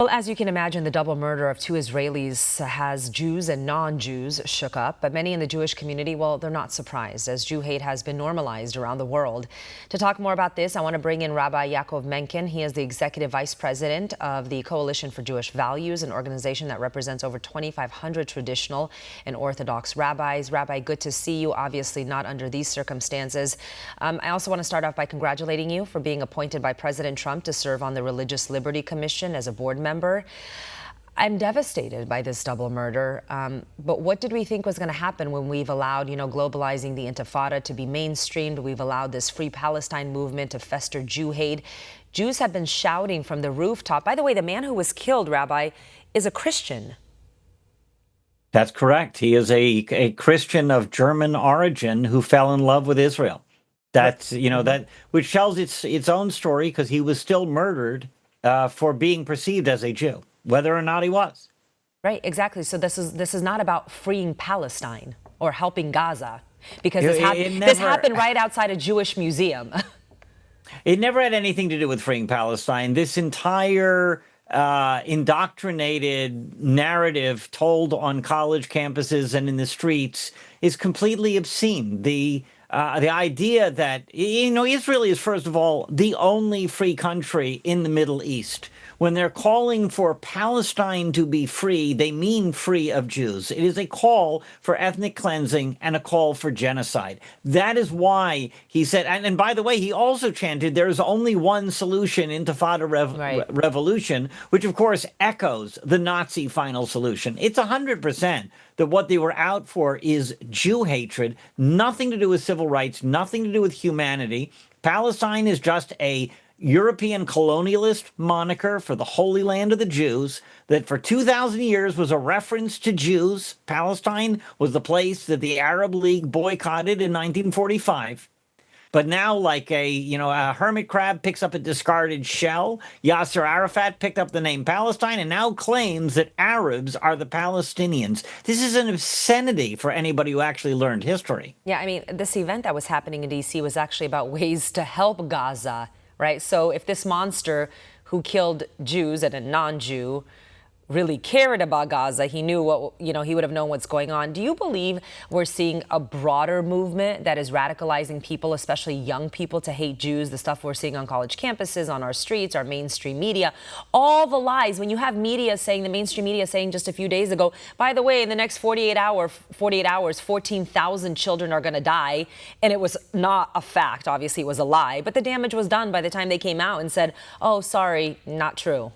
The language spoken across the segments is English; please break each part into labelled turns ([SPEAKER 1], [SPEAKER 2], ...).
[SPEAKER 1] Well, as you can imagine, the double murder of two Israelis has Jews and non-Jews shook up. But many in the Jewish community, well, they're not surprised, as Jew hate has been normalized around the world. To talk more about this, I want to bring in Rabbi Yaakov Menken. He is the executive vice president of the Coalition for Jewish Values, an organization that represents over 2,500 traditional and Orthodox rabbis. Rabbi, good to see you, obviously not under these circumstances. I also want to start off by congratulating you for being appointed by President Trump to serve on the Religious Liberty Commission as a board member. I'm devastated by this double murder, but what did we think was going to happen when we've allowed, globalizing the Intifada to be mainstreamed? We've allowed this Free Palestine movement to fester Jew hate. Jews have been shouting from the rooftop. By the way, the man who was killed, Rabbi, is a Christian.
[SPEAKER 2] That's correct. He is a Christian of German origin who fell in love with Israel. That's, that which tells its own story, because he was still murdered for being perceived as a Jew, whether or not he was.
[SPEAKER 1] Right, exactly. So this is not about freeing Palestine or helping Gaza, because this happened right outside a Jewish museum.
[SPEAKER 2] It never had anything to do with freeing Palestine. This entire indoctrinated narrative told on college campuses and in the streets is completely obscene. The idea that, Israel is, first of all, the only free country in the Middle East. When they're calling for Palestine to be free, they mean free of Jews. It is a call for ethnic cleansing and a call for genocide. That is why he said, and by the way, he also chanted, there's only one solution, Intifada revolution, which of course echoes the Nazi final solution. It's 100% that what they were out for is Jew hatred, nothing to do with civil rights, nothing to do with humanity. Palestine is just a European colonialist moniker for the Holy Land of the Jews that for 2,000 years was a reference to Jews. Palestine was the place that the Arab League boycotted in 1945. But now, like a hermit crab picks up a discarded shell, Yasser Arafat picked up the name Palestine and now claims that Arabs are the Palestinians. This is an obscenity for anybody who actually learned history.
[SPEAKER 1] Yeah, I mean, this event that was happening in D.C. was actually about ways to help Gaza, right? So if this monster who killed Jews and a non-Jew really cared about Gaza, he knew what, he would have known what's going on. Do you believe we're seeing a broader movement that is radicalizing people, especially young people, to hate Jews? The stuff we're seeing on college campuses, on our streets, our mainstream media, all the lies. When you have the mainstream media saying just a few days ago, by the way, in the next 48 hours, 14,000 children are going to die. And it was not a fact. Obviously, it was a lie. But the damage was done by the time they came out and said, oh, sorry, not true.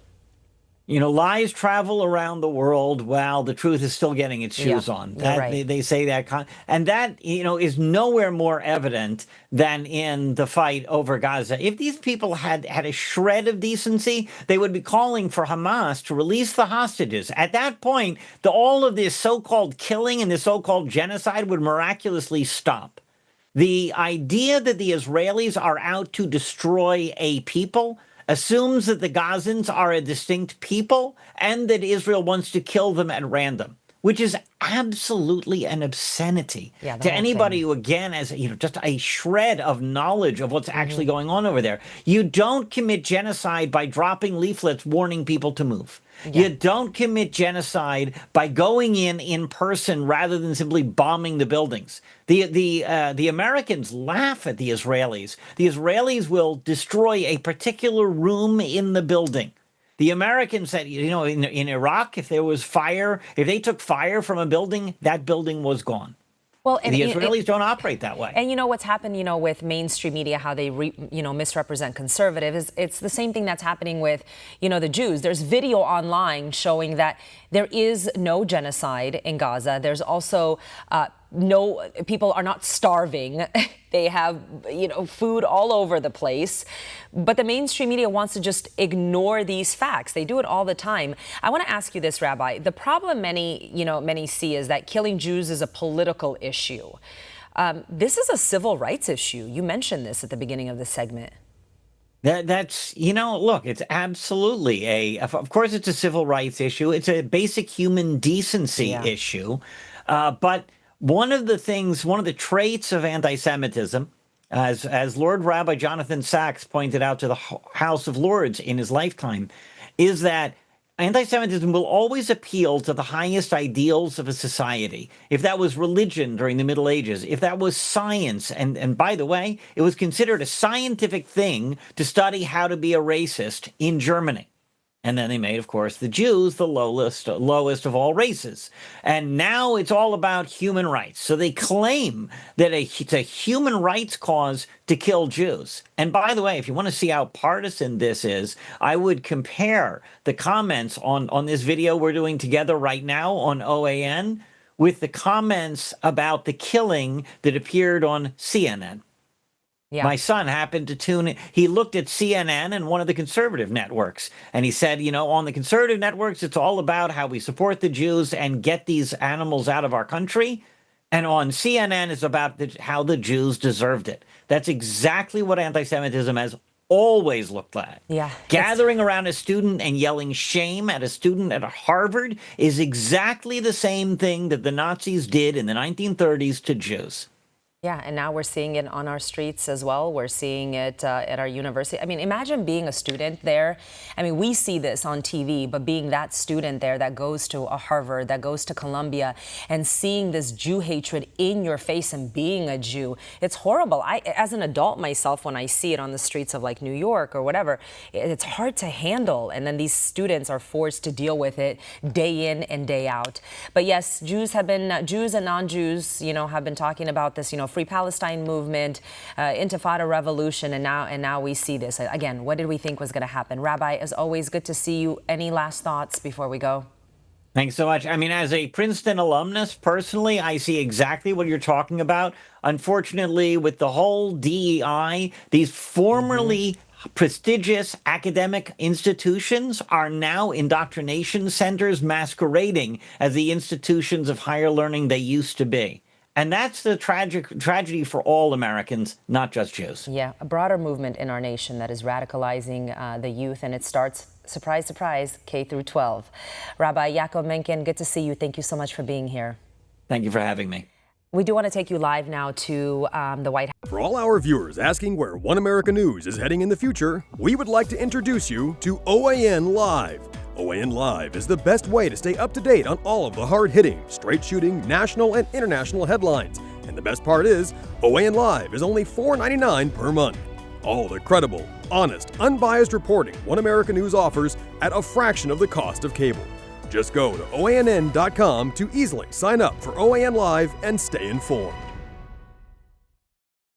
[SPEAKER 2] Lies travel around the world while the truth is still getting its shoes on.
[SPEAKER 1] Right.
[SPEAKER 2] They say that. And that, is nowhere more evident than in the fight over Gaza. If these people had a shred of decency, they would be calling for Hamas to release the hostages. At that point, all of this so-called killing and this so-called genocide would miraculously stop. The idea that the Israelis are out to destroy a people assumes that the Gazans are a distinct people and that Israel wants to kill them at random, which is absolutely an obscenity to anybody who, again, has just a shred of knowledge of what's actually going on over there. You don't commit genocide by dropping leaflets warning people to move. You don't commit genocide by going in person rather than simply bombing the buildings. The Americans laugh at the Israelis. The Israelis will destroy a particular room in the building. The Americans said, in Iraq, if there was fire, if they took fire from a building, that building was gone. Well, and the Israelis don't operate that way.
[SPEAKER 1] And what's happened, with mainstream media, how they, misrepresent conservatives. It's the same thing that's happening with, the Jews. There's video online showing that there is no genocide in Gaza. There's also no, people are not starving. They have, food all over the place. But the mainstream media wants to just ignore these facts. They do it all the time. I want to ask you this, Rabbi. The problem many see is that killing Jews is a political issue. This is a civil rights issue. You mentioned this at the beginning of the segment.
[SPEAKER 2] That's, look, it's absolutely of course it's a civil rights issue. It's a basic human decency issue. But one of the traits of anti-Semitism, as Lord Rabbi Jonathan Sachs pointed out to the House of Lords in his lifetime, is that Anti-Semitism will always appeal to the highest ideals of a society. If that was religion during the Middle Ages, if that was science, and by the way, it was considered a scientific thing to study how to be a racist in Germany. And then they made, of course, the Jews the lowest of all races. And now it's all about human rights. So they claim that it's a human rights cause to kill Jews. And by the way, if you want to see how partisan this is, I would compare the comments on this video we're doing together right now on OAN with the comments about the killing that appeared on CNN.
[SPEAKER 1] Yeah.
[SPEAKER 2] My son happened to tune in. He looked at CNN and one of the conservative networks, and he said, on the conservative networks, it's all about how we support the Jews and get these animals out of our country. And on CNN, it's about how the Jews deserved it. That's exactly what anti-Semitism has always looked like.
[SPEAKER 1] Yeah.
[SPEAKER 2] Gathering around a student and yelling shame at a student at Harvard is exactly the same thing that the Nazis did in the 1930s to Jews.
[SPEAKER 1] Yeah, and now we're seeing it on our streets as well. We're seeing it at our university. I mean, imagine being a student there. I mean, we see this on TV, but being that student there that goes to a Harvard, that goes to Columbia, and seeing this Jew hatred in your face and being a Jew, it's horrible. As an adult myself, when I see it on the streets of like New York or whatever, it's hard to handle. And then these students are forced to deal with it day in and day out. But yes, Jews and non-Jews, have been talking about this, Free Palestine movement, Intifada revolution, and now we see this. Again, what did we think was going to happen? Rabbi, as always, good to see you. Any last thoughts before we go?
[SPEAKER 2] Thanks so much. I mean, as a Princeton alumnus, personally, I see exactly what you're talking about. Unfortunately, with the whole DEI, these formerly prestigious academic institutions are now indoctrination centers masquerading as the institutions of higher learning they used to be. And that's the tragedy for all Americans, not just Jews.
[SPEAKER 1] Yeah, a broader movement in our nation that is radicalizing the youth, and it starts, surprise, surprise, K through 12. Rabbi Yaakov Menken, good to see you. Thank you so much for being here.
[SPEAKER 2] Thank you for having me.
[SPEAKER 1] We do want to take you live now to the White House.
[SPEAKER 3] For all our viewers asking where One America News is heading in the future, we would like to introduce you to OAN Live. OAN Live is the best way to stay up to date on all of the hard-hitting, straight-shooting, national and international headlines. And the best part is, OAN Live is only $4.99 per month. All the credible, honest, unbiased reporting One America News offers at a fraction of the cost of cable. Just go to OANN.com to easily sign up for OAN Live and stay informed.